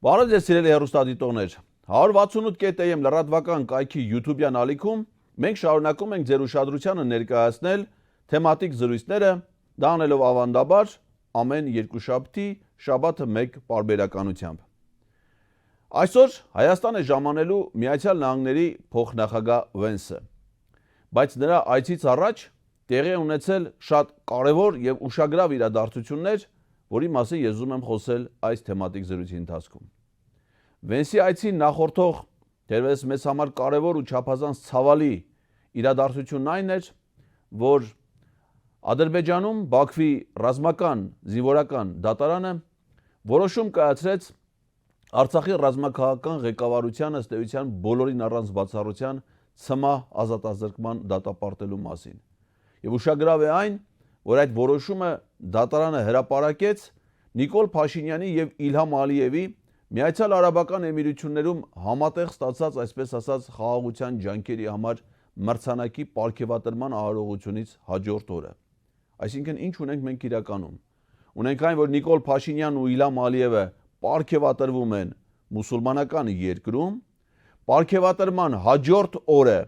Բարև ձեզ սիրելի հեռուստադիտողներ, 168.am լրատվական կայքի YouTube-յան ալիքում մենք շարունակում ենք ձեր ուշադրությանը ներկայացնել թեմատիկ զրույցները, դա անելով ավանդաբար ամեն երկուշաբթի շաբաթը 1 պարբերականությամբ։ Այսօր Հայաստան է ժամանելու Միացյալ Նահանգների փոխնախագահ Վենսը, բայց նրա այցից առաջ տեղի ունեցել շատ կարևոր եւ ուշագրավ իրադարձություններ, որի մասին ես ուզում եմ խոսել այս թեմատիկ զրույցի ընթացքում։ Վենսի այցին նախորդող դերևս մեզ համար կարևոր ու չափազանց ցավալի իրադարձությունն այն էր, որ Ադրբեջանում Բաքվի ռազմական զինվորական դատարանը որոշում կայացրեց Արցախի ռազմաքաղաքական ղեկավարությանը ըստ էության բոլորին առանց բացառության ՑՄԱ ազատազրկման դատապարտելու մասին։ Եվ ուշագրավ է այն, որ այդ որոշումը դատարանը հրապարակեց Նիկոլ Փաշինյանի եւ Իլհամ Ալիևի Միացյալ Արաբական Էմիրություններում համատեղ ստացած, այսպես ասած, խաղաղության ջանքերի համար մրցանակի պարգևատրման արարողությունից հաջորդ օրը։ Այսինքն ինչ ունենք մենք իրականում։ Ունենք այն, որ Նիկոլ Փաշինյանն ու Իլհամ Ալիևը պարգևատրվում են մուսուլմանական երկրում, պարգևատրման հաջորդ օրը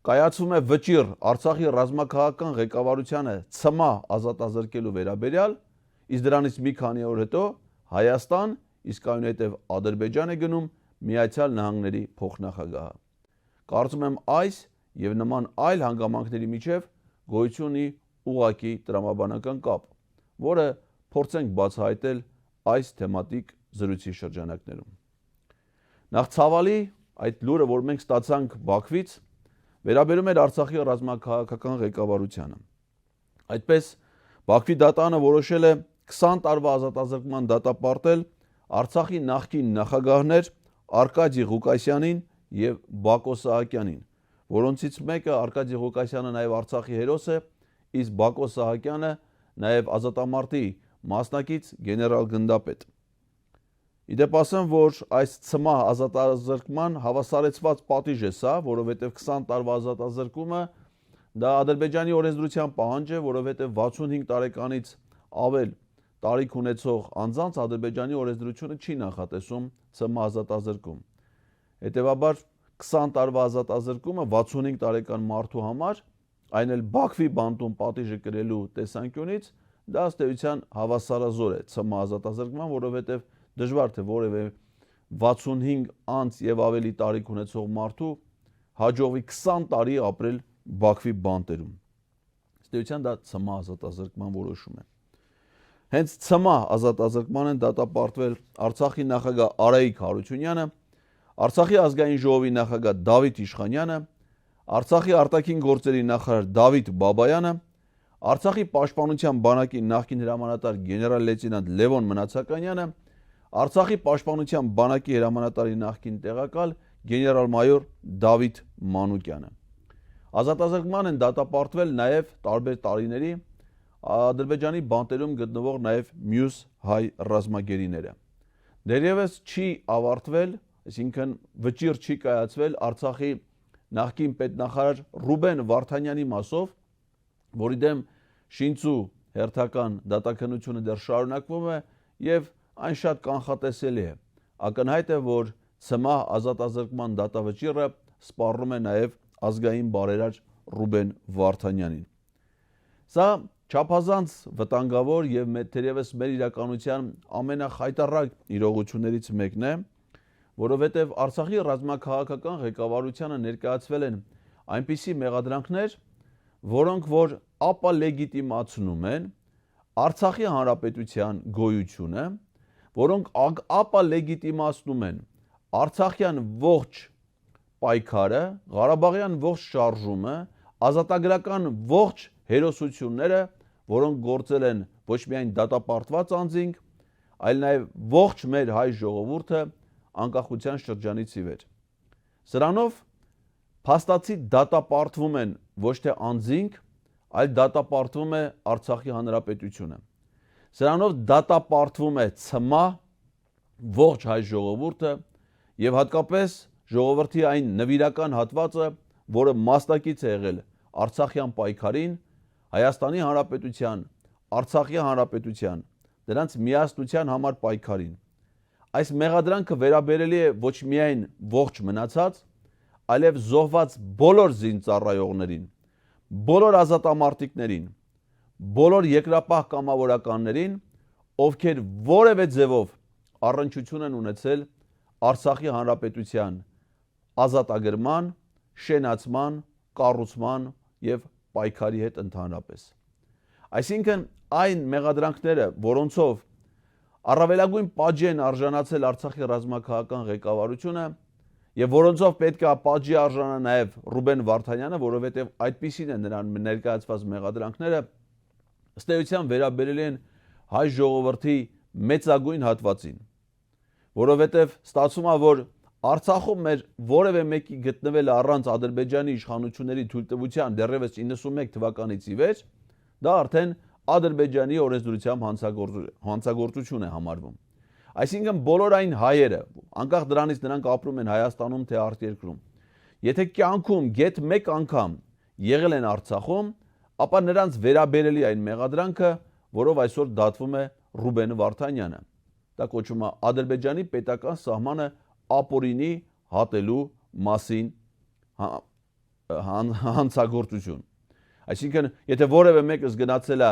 կայացվում է վճիռ Արցախի ռազմաքաղաքական ղեկավարությանը ՑՄԱ ազատազրկելու վերաբերյալ, իսկ դրանից մի քանի օր հետո Հայաստան, իսկ այնուհետև Ադրբեջան է գնում Միացյալ Նահանգների փոխնախագահը։ Կարծում եմ այս եւ նման այլ հանգամանքների միջև գոյություն ունի ուղղակի տրամաբանական կապ, որը փորձենք բացահայտել այս թեմատիկ զրույցի շրջանակներում։ Նախ ցավալի այդ լուրը, որ մենք ստացանք Բաքվից, վերաբերում էր Արցախի ռազմաքաղաքական ղեկավարությանը։ Այդպես Բաքվի դատարանը որոշել է 20 տարվա ազատազրկման դատապարտել Արցախի նախկին նախագահներ Արկադի Ղուկասյանին եւ Բակո Սահակյանին, որոնցից մեկը Արկադի Ղուկասյանը նաեւ Արցախի հերոս է, իսկ Բակո Սահակյանը նաեւ ազատամարտի մասնակից գեներալ գնդապետ։ Իդեպ ասեմ, որ այս ՑՄԱ ազատազրկման հավասարեցված պատիժ է սա, որովհետև 20 տարվա ազատազրկումը դա Ադրբեջանի օրենսդրության պահանջ է, որովհետև 65 տարեկանից ավել տարիք ունեցող անձանց Ադրբեջանի օրենսդրությունը չի նախատեսում ՑՄԱ ազատազրկում։ Հետևաբար 20 տարվա ազատազրկումը 65 տարեկան մարդու համար, այն էլ Բաքվի բանտում պատիժը կրելու տեսանկյունից, դա ըստ էության հավասարազոր է ՑՄԱ ազատազրկման, որովհետև դժվար թե որևէ 65 անց եւ ավելի տարիք ունեցող մարդու հաջողվի 20 տարի ապրել Բաքվի բանտերում։ Ըստ էության դա ՑՄԱ ազատազրկման որոշում է։ Հենց ՑՄԱ ազատազրկման են դատապարտվել Արցախի նախագահ Արայիկ Հարությունյանը, Արցախի ազգային ժողովի նախագահ Դավիթ Իշխանյանը, Արցախի արտաքին գործերի նախարար Դավիթ Բաբայանը, Արցախի պաշտպանության բանակի նախկին հրամանատար գեներալ-լեյտենանտ Լևոն Մնացականյանը, Արցախի պաշտպանության բանակի հրամանատարի նախկին տեղակալ գեներալ-մայոր Դավիթ Մանուկյանը։ Ազատազրկման են դատապարտվել նաև տարբեր տարիների Ադրբեջանի բանտերում գտնվող նաև մյուս հայ ռազմագերիները։ Դեռևս չի ավարտվել, այսինքն վճիռ չի կայացվել Արցախի նախկին պետնախարար Ռուբեն Վարդանյանի մասով, որի դեմ շինծու հերթական դատաքննությունը դեռ շարունակվում է եւ այն շատ կանխատեսելի է։ Ակնհայտ է, որ ՑՄԱ ազատազրկման դատավճիռը սպառնում է նաև ազգային բարերար Ռուբեն Վարդանյանին։ Սա չափազանց վտանգավոր եւ թերևս մեր իրականության ամենախայտառակ իրողություններից մեկն է, որովհետեւ Արցախի ռազմաքաղաքական ղեկավարությանը ներկայացվել են այնպիսի մեղադրանքներ, որոնք որ ապալեգիտիմացնում են Արցախի հանրապետության գոյությունը, որոնք ապալեգիտիմացնում են Արցախյան ողջ պայքարը, Ղարաբաղյան ողջ շարժումը, ազատագրական ողջ հերոսությունները, որոնք գործել են ոչ միայն դատապարտված անձինք, այլ նաև ողջ մեր հայ ժողովուրդը անկախության շրջանից ի վեր։ Սրանով փաստացի դատապարտվում են ոչ թե անձինք, այլ դատապարտվում է Արցախի հանրապետությունը։ Սրանով դատապարտվում է ՑՄԱ, ողջ հայ ժողովուրդը եւ հատկապես ժողովրդի այն նվիրական հատվածը, որը մասնակից է եղել Արցախյան պայքարին, Հայաստանի Հանրապետության, Արցախի Հանրապետության, դրանց միասնության համար պայքարին։ այս մեղադրանքը վերաբերելի է ոչ միայն ողջ մնացած, այլև զոհված բոլոր զինծառայողներին, բոլոր ազատամարտիկներին, բոլոր երկրապահ կամավորականներին, ովքեր որևէ ձևով առնչություն են ունեցել Արցախի հանրապետության ազատագրման, շենացման, կառուցման եւ պայքարի հետ ընդհանրապես։ Այսինքն այն մեղադրանքները, որոնցով առավելագույն պատժի են արժանացել Արցախի ռազմաքաղաքական ղեկավարությունը եւ որոնցով պետք է պատժի արժանա նաեւ Ռուբեն Վարդանյանը, որովհետեւ այդպիսին են նրան ներկայացված մեղադրանքները, ըստ էության վերաբերել են հայ ժողովրդի մեծագույն հատվածին, որովհետեւ ստացվում է, որ Արցախում մեր որևէ մեկի գտնվել առանց Ադրբեջանի իշխանությունների թույլտվության դեռևս 91 թվականից ի վեր, դա արդեն Ադրբեջանի օրենսդրությամբ հանցագործություն է համարվում։ Այսինքն բոլոր այն հայերը, անկախ դրանից նրանք ապրում են Հայաստանում թե արտերկրում, եթե կյանքում գեթ մեկ անգամ եղել են Արցախում, ապա նրանց վերաբերելի այն մեղադրանքը, որով այսօր դատվում է Ռուբեն Վարդանյանը։ Դա կոչվում է Ադրբեջանի պետական սահմանը ապօրինի հատելու մասին հանցագործություն։ Այսինքն, եթե որևէ մեկս գնացել է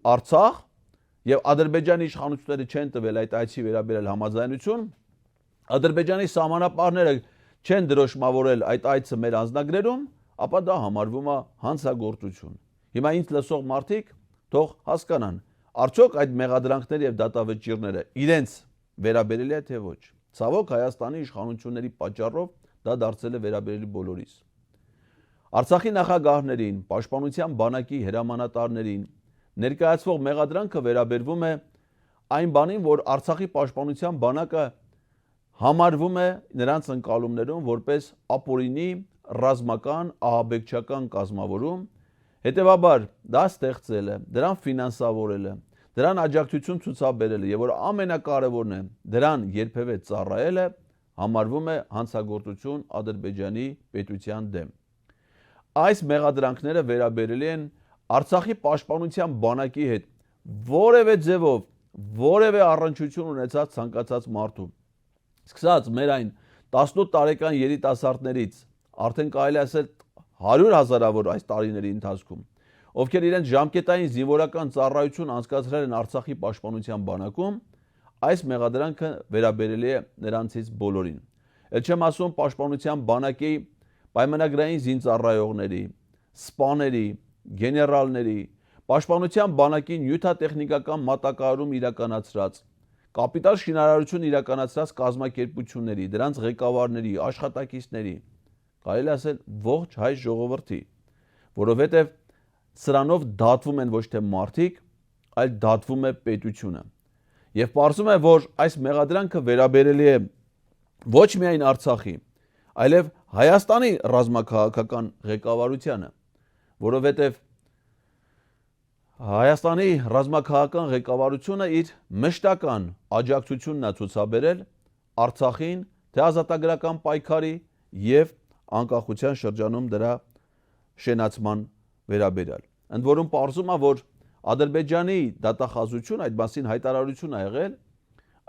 Արցախ եւ Ադրբեջանի իշխանությունները չեն տվել այդ այցի վերաբերել համաձայնություն, Ադրբեջանի սահմանապահները չեն դրոշմավորել այդ այցը մեր անձնագրերում, ապա դա համարվում է հանցագործություն։ Հիմա ինձ լսող մարդիկ թող հասկանան, արդյոք այդ մեղադրանքները եւ դատավճիռները իրենց վերաբերելի է թե ոչ։ Ցավոք Հայաստանի իշխանությունների պատճառով դա դարձել է վերաբերելի բոլորիս։ Արցախի նախագահներին, պաշտպանության բանակի հրամանատարներին ներկայացվող մեղադրանքը վերաբերվում է այն բանին, որ Արցախի պաշտպանության բանակը համարվում է նրանց ընկալումներում որպես ապօրինի ռազմական ահաբեկչական կազմավորում, հետևաբար դա ստեղծել է, դրան ֆինանսավորել է, դրան աջակցություն ցուցաբերել է եւ որ ամենակարևորն է, դրան երբևէ ծառայել է, համարվում է հանցագործություն Ադրբեջանի պետության դեմ։ Այս մեղադրանքները վերաբերելի են Արցախի պաշտպանության բանակի հետ որևէ ձևով, որևէ առնչություն ունեցած ցանկացած մարդու։ Սկսած մեր այն 18 տարեկան երիտասարդներից, արդեն կարելի ասել 100,000-ավոր այս տարիների ընթացքում, ովքեր իրենց ժամկետային զինվորական ծառայություն անցկացրել են Արցախի պաշտպանության բանակում, այս մեղադրանքը վերաբերելի է նրանցից բոլորին։ Էլ չեմ ասում պաշտպանության բանակի պայմանագրային զինծառայողների, սպաների, գեներալների, պաշտպանության բանակի նյութատեխնիկական մատակարարում իրականացրած, կապիտալ շինարարություն իրականացրած կազմակերպությունների, դրանց ղեկավարների, աշխատակիցների, կարելի ասել ողջ հայ ժողովրդի, որովհետև սրանով դատվում են ոչ թե մարդիկ, այլ դատվում է պետությունը։ Եվ պարզվում է, որ այս մեղադրանքը վերաբերելի է ոչ միայն Արցախի, այլև Հայաստանի ռազմաքաղաքական ղեկավարությանը, որովհետև Հայաստանի ռազմաքաղաքական ղեկավարությունը իր մշտական աջակցությունն է ցուցաբերել Արցախին թե ազատագրական պայքարի եւ անկախության շրջանում դրա շենացման վերաբերյալ։ Ընդ որում պարզում է, որ Ադրբեջանի դատախազությունը այդ մասին հայտարարություն է եղել,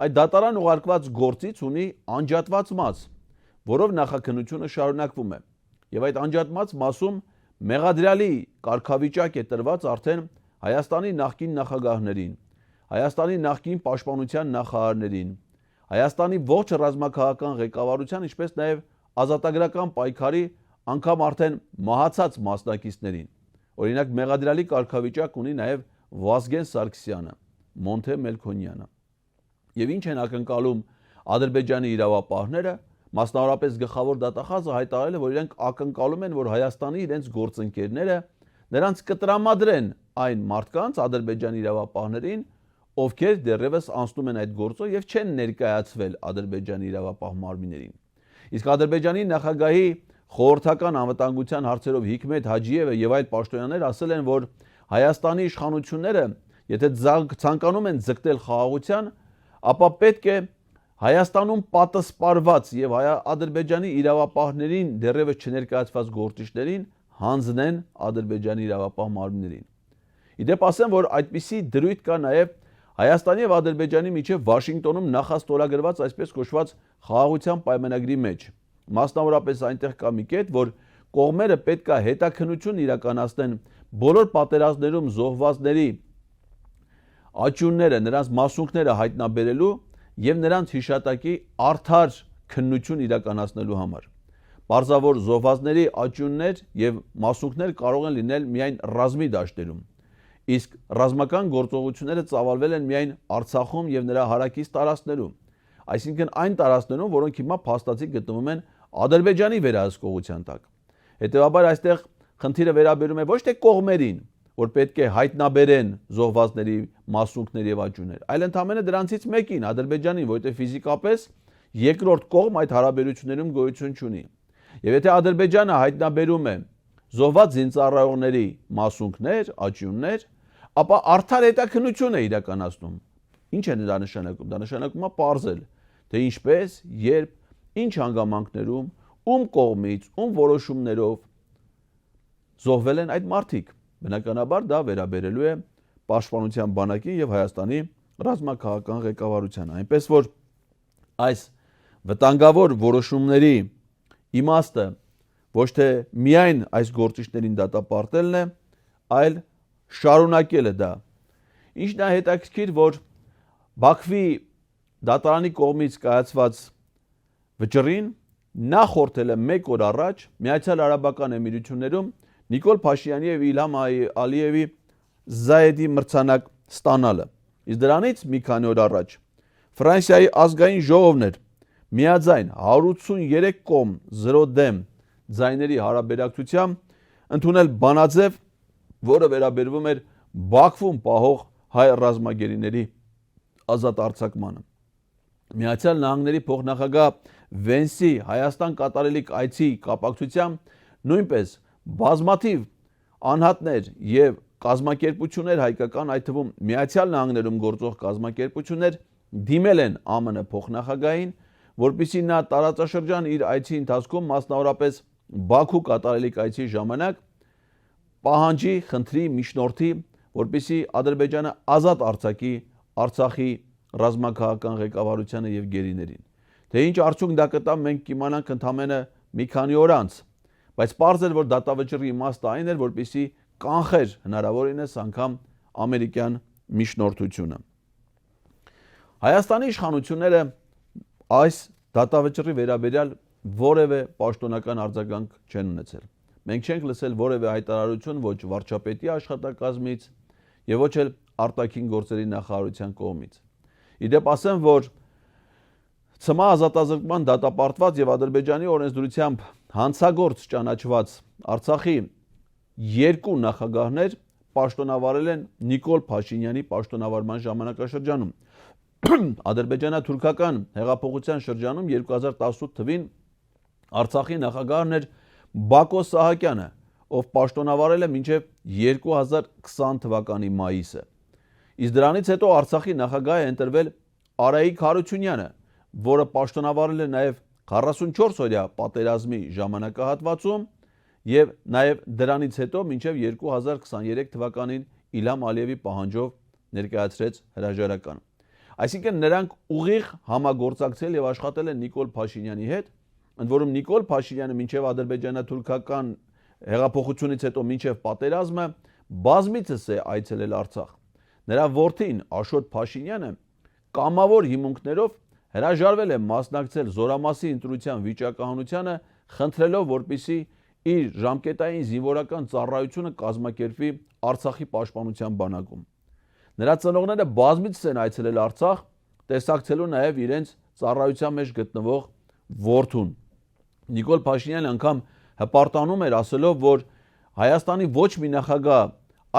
այդ դատարան ուղարկված գործից ունի անջատված մաս, որով նախաքննությունը շարունակվում է։ Եվ այդ անջատված մասում մեղադրյալի կարգավիճակ է տրված արդեն Հայաստանի նախկին նախագահներին, Հայաստանի նախկին պաշտպանության նախարարներին, Հայաստանի ողջ ռազմաքաղաքական ղեկավարության, ինչպես նաև ազատագրական պայքարի անգամ արդեն մահացած մասնակիցներին։ Օրինակ մեղադրյալի կարգավիճակ ունի նաև Վազգեն Սարգսյանը, Մոնթե Մելքոնյանը։ Եվ ինչ են ակնկալում Ադրբեջանի իրավապահները, մասնավորապես գլխավոր դատախազը հայտարարել է, որ իրենք ակնկալում են, որ Հայաստանի իրենց գործընկերները նրանց կտրամադրեն այն մարդկանց Ադրբեջանի իրավապահներին, ովքեր դեռևս անցնում են այդ գործով եւ չեն ներկայացվել Ադրբեջանի իրավապահ մարմիններին։ Իսկ Ադրբեջանի նախագահի խորհրդական անվտանգության հարցերով Հիկմետ Հաջիևը եւ այլ պաշտոնյաներ ասել են, որ Հայաստանի իշխանությունները, եթե ցանկանում են ձգտել խաղաղության, ապա պետք է Հայաստանում պատասպարված եւ Ադրբեջանի իրավապահներին դեռևս չներկայացված գործիչներին հանձնեն Ադրբեջանի իրավապահ մարմիններին։ Իդեպ ասեմ, որ այդպիսի դրույթ կա նաեւ Հայաստանի եւ Ադրբեջանի միջև Վաշինգտոնում նախաստորագրված այսպես կոչված խաղաղության պայմանագրի մեջ մասնավորապես այնտեղ կա մի կետ, որ կողմերը պետք է հետաքննություն իրականացնեն բոլոր պատերազմներում զոհվածների աճյունները, նրանց մասունքները հայտնաբերելու եւ նրանց հիշատակի արդար քննություն իրականացնելու համար։ Պարզավոր զոհվածների աճյուններ եւ մասունքներ կարող են լինել միայն ռազմի դաշտերում, իսկ ռազմական գործողությունները ծավալվել են միայն Արցախում եւ նրա հարակից տարածքներում, այսինքն այն տարածքներում, որոնք հիմա փաստացի գտնվում են Ադրբեջանի վերահսկողության տակ։ Հետևաբար այստեղ խնդիրը վերաբերում է ոչ թե կողմերին, որ պետք է հայտնաբերեն զոհվածների մասունքներ եւ աճյուններ, այլ ընդհանրապես դրանցից մեկին, Ադրբեջանին, որովհետեւ ֆիզիկապես երկրորդ կողմ այդ հարաբերություններում գոյություն չունի։ Եվ եթե Ադրբեջանը հայտնաբերում է զոհված զինծառայողների մասունքներ, աճյուններ, ապա արդար հետաքննություն է իրականացնում։ Ինչ է դա նշանակում։ Դա նշանակում է պարզել, թե ինչպես, երբ, ինչ հանգամանքներում, ում կողմից, ում որոշումներով զոհվել են այդ մարդիկ։ Բնականաբար դա վերաբերելու է Պաշտպանության բանակին եւ Հայաստանի ռազմաքաղաքական ղեկավարությանը, այնպես որ այս վտանգավոր որոշումների իմաստը ոչ թե միայն այս գործիչներին դատապարտելն է, այլ շարունակելը դա։ Ինչն է հետաքրքիր, որ Բաքվի դատարանի կողմից կայացված վճռին նախորդել է 1 օր առաջ Միացյալ Արաբական Էմիրություններում Նիկոլ Փաշինյանի եւ Իլհամ Ալիևի Զայեդի մրցանակ ստանալը։ Իսկ դրանից մի քանի օր առաջ Ֆրանսիայի ազգային ժողովն էր միաձայն 183 կողմ 0 դեմ ձայների հարաբերակցությամբ ընդունել բանաձև, որը վերաբերվում էր Բաքվում պահող հայ ռազմագերիների ազատ արձակմանը։ Միացյալ Նահանգների փոխնախագահ Վենսի Հայաստան կատարելիք այցի կապակցությամբ նույնպես բազմաթիվ անհատներ եւ կազմակերպություններ հայկական, այդ թվում Միացյալ Նահանգներում գործող կազմակերպություններ դիմել են ԱՄՆ փոխնախագահին, որպեսզի նա տարածաշրջան իր այցի ընթացքում մասնավորապես Բաքու կատարելիք այցի ժամանակ պահանջի, խնդրի, միջնորդի, որպեսզի Ադրբեջանը ազատ արձակի Արցախի ռազմաքաղաքական ղեկավարությանը եւ գերիներին։ Թե ինչ արդյունք դա կտա, մենք կիմանանք ընդամենը մի քանի օր անց, բայց պարզ էր, որ դատավճռի իմաստը այն էր, որպեսզի կանխեր հնարավորինս անգամ ամերիկյան միջնորդությունը։ Հայաստանի իշխանությունները այս դատավճռի վերաբերյալ որևէ պաշտոնական արձագանք չեն ունեցել։ Մենք չենք լսել որևէ հայտարարություն ոչ վարչապետի աշխատակազմից եւ ոչ էլ արտաքին գործերի նախարարության կողմից։ Իդեպ ասեմ, որ ՑՄԱ ազատազրկման դատապարտված եւ Ադրբեջանի օրենսդրությամբ հանցագործ ճանաչված Արցախի 2 նախագահներ պաշտոնավարել են Նիկոլ Փաշինյանի պաշտոնավարման ժամանակաշրջանում։ Ադրբեջանա-թուրքական հեղափոխության շրջանում 2018 թվին Արցախի նախագահն էր Բակո Սահակյանը, ով պաշտոնավարել է մինչև 2020 թվականի մայիսը։ Իսկ դրանից հետո Արցախի նախագահ է ընտրվել Արայիկ Հարությունյանը, որը պաշտոնավարել է նաև 44-օրյա պատերազմի ժամանակահատվածում եւ նաև դրանից հետո մինչև 2023 թվականին Իլհամ Ալիևի պահանջով ներկայացրեց հրաժարական։ Այսինքն նրանք ուղիղ համագործակցել եւ աշխատել են Նիկոլ Փաշինյանի հետ, ընդ որում Նիկոլ Փաշինյանը մինչև ադրբեջանա-թուրքական հեղափոխությունից հետո մինչև պատերազմը բազմիցս է այցելել Արցախ։ Նրա որդին Աշոտ Փաշինյանը կամավոր հիմունքներով հրաժարվել է մասնակցել զորամասի ընտրության վիճակահանությանը, խնդրելով, որպեսզի իր ժամկետային զինվորական ծառայությունը կազմակերպվի Արցախի պաշտպանության բանակում։ Նրա ծնողները բազմիցս են այցելել Արցախ, տեսակցելու նաև իրենց ծառայության մեջ գտնվող որդուն։ Նիկոլ Փաշինյանը անգամ հպարտանում էր ասելով, որ Հայաստանի ոչ մի նախագահ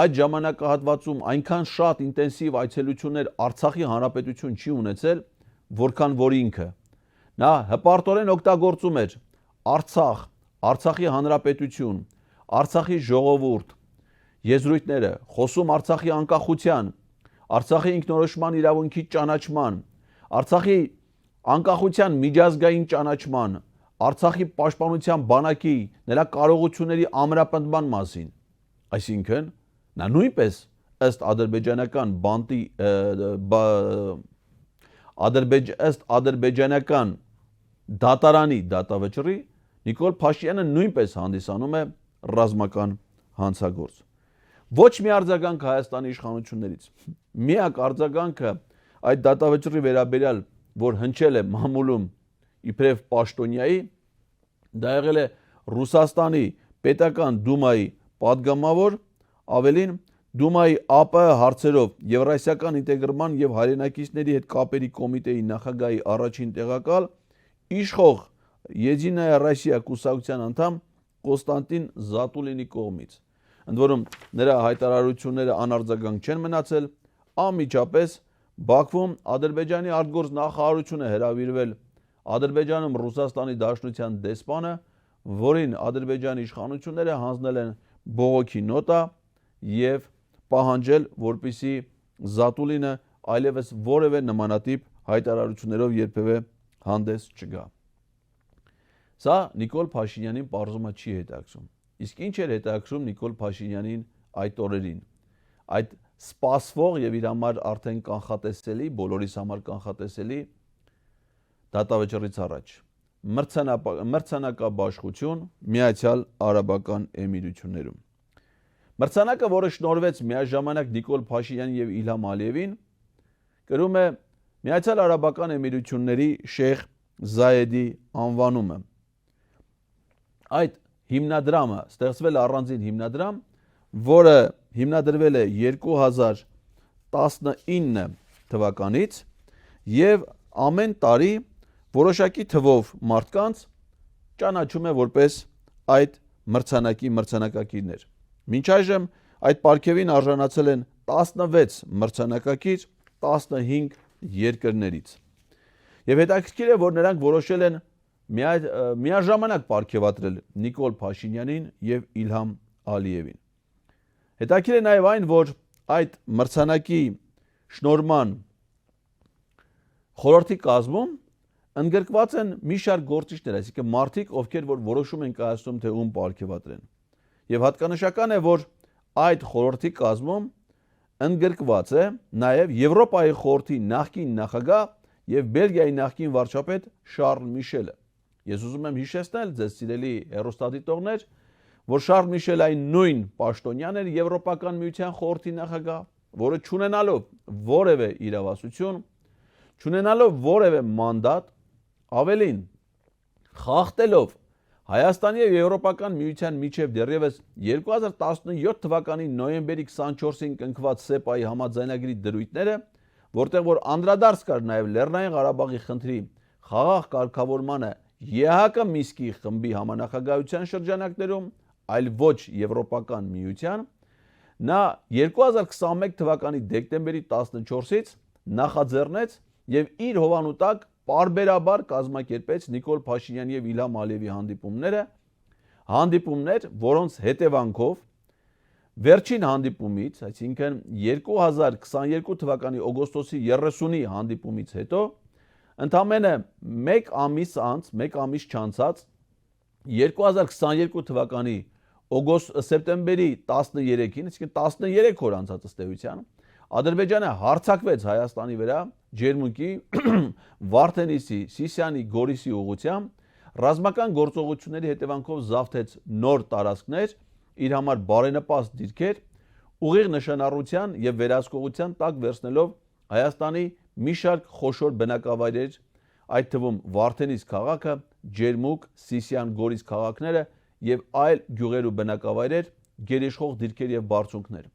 այդ ժամանակահատվածում այնքան շատ ինտենսիվ այցելություններ Արցախի հանրապետություն չի ունեցել, որքան որ ինքը։ Նա հպարտորեն օգտագործում էր Արցախ, Արցախի հանրապետություն, Արցախի ժողովուրդ, եզրույթները, խոսում Արցախի անկախության, Արցախի ինքնորոշման իրավունքի ճանաչման, Արցախի անկախության միջազգային ճանաչման, Արցախի պաշտպանության բանակի նրա կարողությունների ամրապնդման մասին։ Այսինքն նա նույնպես ըստ ադրբեջանական բանտի ըստ ադրբեջանական դատարանի դատավճռի Նիկոլ Փաշինյանը նույնպես հանդիսանում է ռազմական հանցագործ։ Ոչ մի արձագանք Հայաստանի իշխանություններից։ Միակ արձագանքը այդ դատավճռի վերաբերյալ, որ հնչել է մամուլում իբրև պաշտոնյայի, դա եղել է Ռուսաստանի պետական դումայի պատգամավոր, ավելին Դումայի ԱՊՀ հարցերով Եվրասիական ինտեգրման եւ հայրենակիցների հետ կապերի կոմիտեի նախագահի առաջին տեղակալ, իշխող Եդինայա Ռոսիա կուսակցության անդամ Կոնստանտին Զատուլինի կողմից։ Ընդ որում նրա հայտարարությունները անարձագանք չեն մնացել, անմիջապես Բաքվում Ադրբեջանի արտգործ նախարարությունը հրավիրվել Ադրբեջանում Ռուսաստանի Դաշնության դեսպանը, որին Ադրբեջանի իշխանությունները հանձնել են բողոքի նոտա եւ պահանջել, որպեսզի Զատուլինը այլևս որևէ նմանատիպ հայտարարություններով երբևէ հանդես չգա։ Սա Նիկոլ Փաշինյանին պարզումը չի հետաքրում։ Իսկ ինչ էր հետաքրում Նիկոլ Փաշինյանին այդ օրերին։ Այդ սպասվող եւ իր համար արդեն կանխատեսելի, բոլորիս համար կանխատեսելի դատավճռից առաջ մրցանակաբաշխություն Միացյալ Արաբական Էմիրություններում։ Մրցանակը, որը շնորհվեց միաժամանակ Նիկոլ Փաշինյանին եւ Իլհամ Ալիևին, կրում է Միացյալ Արաբական Էմիրությունների Շեյխ Զայեդի անվանումը։ Այդ հիմնադրամը ստեղծվել է առանձին հիմնադրամ, որը հիմնադրվել է 2019 թվականից եւ ամեն տարի որոշակի թվով մարդկանց ճանաչում է որպես այդ մրցանակի մրցանակակիրներ։ Մինչ այժմ այդ պարգևին արժանացել են 16 մրցանակակիր 15 երկրներից։ Եվ հետաքրքիր է, որ նրանք որոշել են միաժամանակ պարգևատրել Նիկոլ Փաշինյանին եւ Իլհամ Ալիևին։ Հետաքրքիր է նաեւ այն, որ այդ մրցանակի շնորհման խորհրդի կազմում ընդգրկված են մի շարք գործիչներ, այսինքն մարդիկ, ովքեր որ որոշում են կայացնում, թե ում պարգևատրեն։ Եվ հատկանշական է, որ այդ խորհրդի կազմում ընդգրկված է նաև Եվրոպայի խորհրդի նախկին նախագահ եւ Բելգիայի նախկին վարչապետ Շարլ Միշելը։ Ես ուզում եմ հիշեցնել ձեզ սիրելի հեռուստադիտողներ, որ Շարլ Միշելը այն նույն պաշտոնյան էր Եվրոպական միության խորհրդի նախագահ, որը չունենալով որևէ իրավասություն, չունենալով որևէ մանդատ, ավելին խախտելով Հայաստանի եւ Եվրոպական միության միջև դեռևս 2017 թվականի նոյեմբերի 24-ին կնքված ՍԵՊԱ-ի համաձայնագրի դրույթները, որտեղ որ անդրադարձ կար նաեւ Լեռնային Ղարաբաղի խնդրի խաղաղ կարգավորմանը ԵՀԿ Միսկի խմբի համանախագահության շրջանակներում, այլ ոչ Եվրոպական միության, նա 2021 թվականի դեկտեմբերի 14-ից նախաձեռնեց եւ իր հովանու տակ պարբերաբար կազմակերպեց Նիկոլ Փաշինյանի եւ Իլհամ Ալիևի հանդիպումներ, որոնց հետևանքով վերջին հանդիպումից, այսինքն 2022 թվականի օգոստոսի 30-ի հանդիպումից հետո, ընդամենը մեկ ամիս չանցած 2022 թվականի սեպտեմբերի 13-ին, այսինքն 13 օր անցած ըստ էության, Ադրբեջանը հարձակվեց Հայաստանի վրա Ջերմուկի, Վարդենիսի, Սիսիանի, Գորիսի ուղղությամբ, ռազմական գործողությունների հետևանքով զավթեց նոր տարածքներ, իր համար բարենպաստ դիրքեր, ուղիղ նշանառության եւ վերահսկողության տակ վերցնելով Հայաստանի մի շարք խոշոր բնակավայրեր, այդ թվում Վարդենիս քաղաքը, Ջերմուկ, Սիսիան, Գորիս քաղաքները եւ այլ գյուղեր ու բնակավայրեր, գերիշխող դիրքեր եւ բարձունքներ։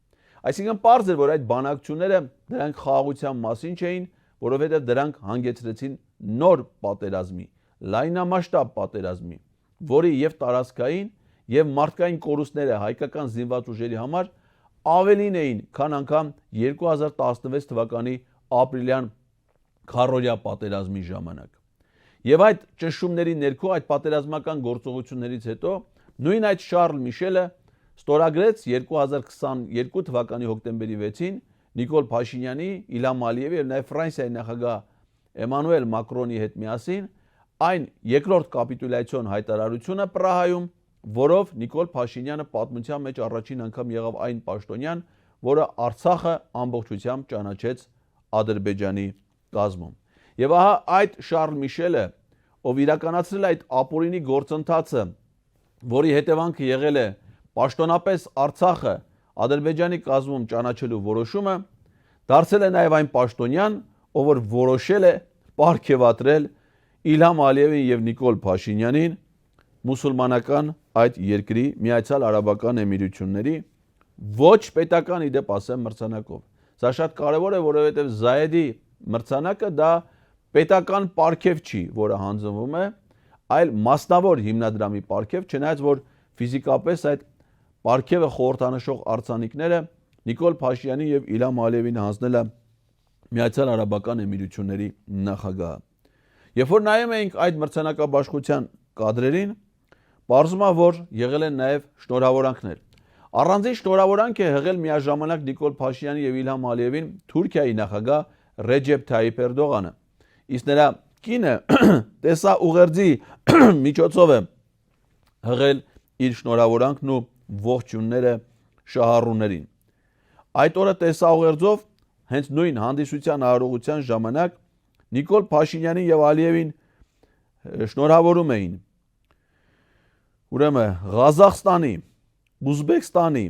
Այսինքն պարզ էր, որ այդ բանակցությունները դրանք խաղաղության մասին չէին, որովհետև դրանք հանգեցրեցին նոր պատերազմի, լայնամասշտաբ պատերազմի, որի եւ տարածքային եւ մարդկային կորուստները հայկական զինված ուժերի համար ավելին էին, քան անգամ 2016 թվականի ապրիլյան քարորյա պատերազմի ժամանակ։ Եվ այդ ճնշումների ներքո, այդ պատերազմական գործողություններից հետո նույն այդ Շարլ Միշելը ստորագրեց 2022 թվականի հոկտեմբերի 6-ին Նիկոլ Փաշինյանի, Իլհամ Ալիևի եւ նաեւ Ֆրանսիայի նախագահ Էմանուել Մակրոնի հետ միասին այն երկրորդ կապիտուլյացիոն հայտարարությունը Պրահայում, որով Նիկոլ Փաշինյանը պատմության մեջ առաջին անգամ եղավ այն պաշտոնյան, որը Արցախը ամբողջությամբ ճանաչեց Ադրբեջանի կազմում։ Եվ ահա այդ Շարլ Միշելը, ով իրականացրել է այդ ապօրինի գործընթացը, որի հետևանքը եղել է պաշտոնապես Արցախը Ադրբեջանի կազմում ճանաչելու որոշումը, դարձել է նաև այն պաշտոնյան, ով որ որոշել է պարգևատրել Իլհամ Ալիևին եւ Նիկոլ Փաշինյանին մուսուլմանական այդ երկրի Միացյալ Արաբական Էմիրությունների ոչ պետական իդեպ ասեմ մրցանակով։ Սա շատ կարևոր է, որովհետև Զայեդի մրցանակը դա պետական պարգև չի, որը հանձնվում է, այլ մասնավոր հիմնադրամի պարգև, չնայած որ ֆիզիկապես այդ պարգևը խորհրդանշող արձանիկները Նիկոլ Փաշինյանի եւ Իլհամ Ալիևին հանձնել է Միացյալ Արաբական Էմիրությունների նախագահը։ Երբ որ նայում էինք այդ մրցանակաբաշխության կադրերին, պարզվում է, որ եղել են նաև շնորհավորանքներ։ Առանձին շնորհավորանք է եղել միաժամանակ Նիկոլ Փաշինյանի եւ Իլհամ Ալիևին Թուրքիայի նախագահ Ռեջեփ Թայիփ Էրդողանը, իսկ նրա կինը տեսա ուղերձի միջոցով է հղել իր շնորհավորանքն ու ողջունները շահառուներին։ Այդ օրը տեսա ուղերձով հենց նույն հանդիսության արարողության ժամանակ Նիկոլ Փաշինյանին եւ Ալիևին շնորհավորում էին ուրեմն Ղազախստանի, Ուզբեկստանի,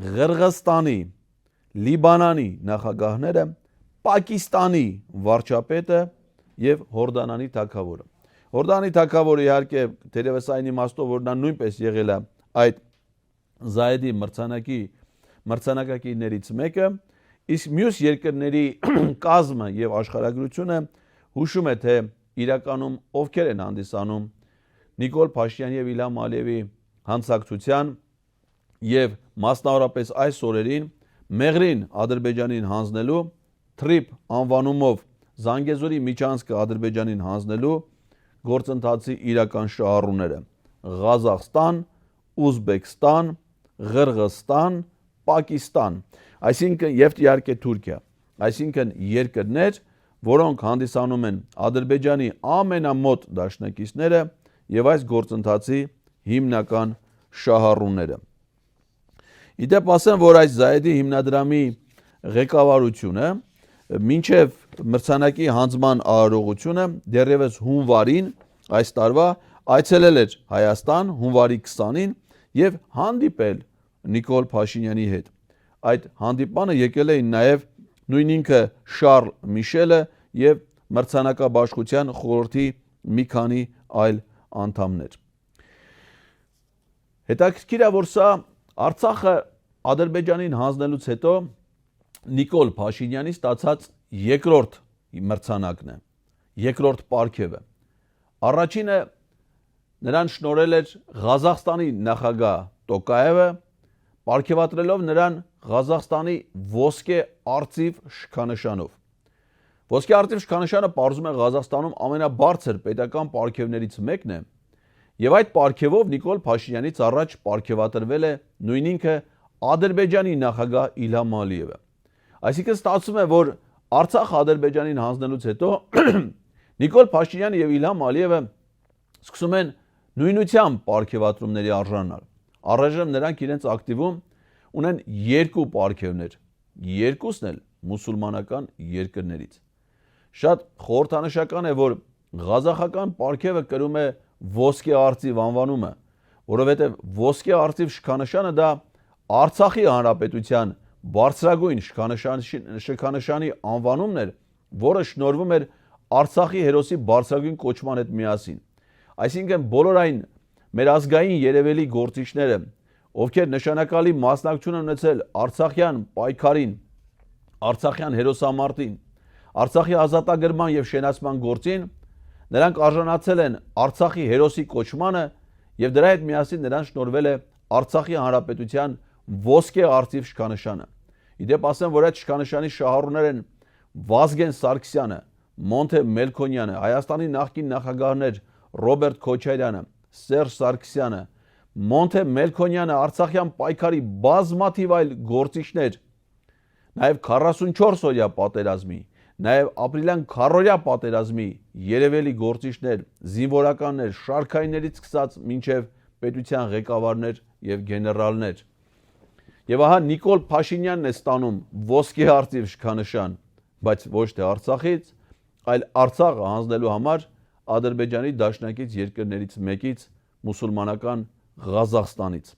Ղրղստանի, Լիբանանի նախագահները, Պակիստանի վարչապետը եւ Հորդանանի թագավորը։ Հորդանի թագավորը իհարկե դերևս այն իմաստով, որ նա նույնպես եղել է այդ Զայեդի մրցանակակիրներից մեկը, իսկ մյուս երկրների կազմը եւ աշխարհագրությունը հուշում է, թե իրականում ովքեր են հանդիսանում Նիկոլ Փաշինյանի եւ Իլհամ Ալիևի հանցակցության եւ մասնավորապես այս օրերին Մեղրին Ադրբեջանին հանձնելու Թրիփ անվանումով Զանգեզուրի միջանցքը Ադրբեջանին հանձնելու գործընթացի իրական շահառուները Ղազախստան, Ուզբեկստան, Ղրղստան, Պակիստան, այսինքն եւ իհարկե Թուրքիա, այսինքն երկրներ, որոնք հանդիսանում են Ադրբեջանի ամենամոտ դաշնակիցները եւ այս գործընթացի հիմնական շահառուները։ Իդեպ ասեմ, որ այս Զայեդի հիմնադրամի ղեկավարությունը մինչև մրցանակի հանձնման արարողությունը դեռևս հունվարին այս տարվա այցելել էր Հայաստան հունվարի 20-ին եւ հանդիպել Նիկոլ Փաշինյանի հետ։ Այդ հանդիպանը եկել էին նաեւ նույն ինքը Շարլ Միշելը եւ մրցանակաբաշխության խորհրդի մի քանի այլ անդամներ։ Հետաքրքիր է, որ սա Արցախը Ադրբեջանին հանձնելուց հետո Նիկոլ Փաշինյանի ստացած երկրորդ մրցանակն է, երկրորդ պարգևը։ Առաջինը նրան շնորհել էր Ղազախստանի նախագահ Տոկաևը, պարգևատրելով նրան Ղազախստանի ոսկե արծիվ շքանշանով։ Ոսկե արծիվ շքանշանը պարզում է Ղազախստանում ամենաբարձր պետական պարգևներից մեկն է, եւ այդ պարգևով Նիկոլ Փաշինյանից առաջ պարգևատրվել է նույն ինքը Ադրբեջանի նախագահ Իլհամ Ալիևը։ Այսինքն ստացվում է, որ Արցախ Ադրբեջանին հանձնելուց հետո Նիկոլ Փաշինյանը եւ Իլհամ Ալիևը սկսում են նույնությամբ պարգևատրումների արժանանալ։ Առայժմ նրանք իրենց ակտիվում ունեն երկու պարգևներ, երկուսն էլ մուսուլմանական երկրներից։ Շատ խորհրդանշական է, որ ղազախական պարգևը կրում է ոսկե արծիվ անվանումը, որովհետև ոսկե արծիվ շքանշանը դա Արցախի հանրապետության բարձրագույն շքանշանի անվանումն էր, որը շնորհվում էր Արցախի հերոսի բարձրագույն կոչման հետ միասին։ Այսինքն բոլոր այն մեր ազգային երևելի գործիչները, ովքեր նշանակալի մասնակցություն են ունեցել Արցախյան պայքարին, Արցախյան հերոսամարտին, Արցախի ազատագրման եւ շենացման գործին, նրանք արժանացել են Արցախի հերոսի կոչմանը եւ դրա հետ միասին նրան շնորհվել է Արցախի հանրապետության ոսկե արծիվ շքանշանը։ Իդեպ ասեմ, որ այդ շքանշանի շահառուներ են Վազգեն Սարգսյանը, Մոնթե Մելքոնյանը, Հայաստանի նախկին նախագահներ Ռոբերտ Քոչարյանը, Սերժ Սարգսյանը, Մոնթե Մելքոնյանը, Արցախյան պայքարի բազմաթիվ այլ գործիչներ, նաև 44 օրյա պատերազմի, նաև ապրիլյան քառօրյա պատերազմի երևելի գործիչներ, զինվորականներ, շարքայիններից սկսած մինչև պետության ղեկավարներ եւ գեներալներ։ Եվ ահա Նիկոլ Փաշինյանն է ստանում ոսկե արծիվ շքանշան, բայց ոչ թե Արցախից, այլ Արցախը հանձնելու համար Ադրբեջանի դաշնակից երկրներից մեկից մուսուլմանական Ղազախստանից։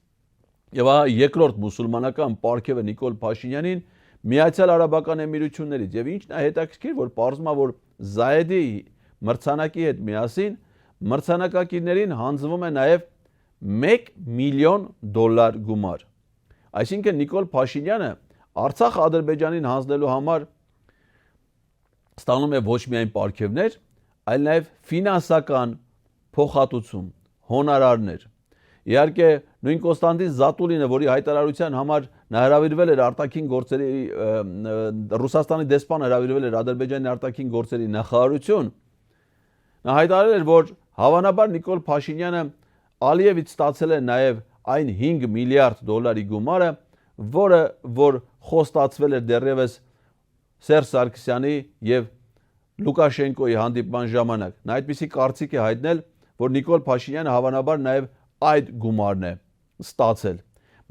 Եվ ահա երկրորդ մուսուլմանական պարգևը Նիկոլ Փաշինյանին Միացյալ Արաբական Էմիրություններից։ Եվ ինչն է հետաքրքիր, որ պարզվում է, որ Զայեդի մրցանակի հետ միասին մրցանակակիրներին հանձնվում է նաև $1 միլիոն գումար։ Այսինքն Նիկոլ Փաշինյանը Արցախը Ադրբեջանին հանձնելու համար ստանում է ոչ միայն պարգևներ, այլ նաև ֆինանսական փոխհատուցում, հոնորարներ։ Իհարկե, նույն Կոստանդին Զատուլինը, որի հայտարարության համար նա հրավիրվել էր արտաքին գործերի Ռուսաստանի դեսպան հրավիրվել էր Ադրբեջանի արտաքին գործերի նախարարություն, նա հայտարարել էր, որ հավանաբար Նիկոլ Փաշինյանը Ալիևից ստացել է նաև այն $5 միլիարդ գումարը, որը որ խոստացվել էր դեռևս Սերժ Սարգսյանի եւ Լուկաշենկոյի հանդիպման ժամանակ։ Նա այդպիսի կարծիք է հայտնել, որ Նիկոլ Փաշինյանը հավանաբար նաև այդ գումարն է ստացել,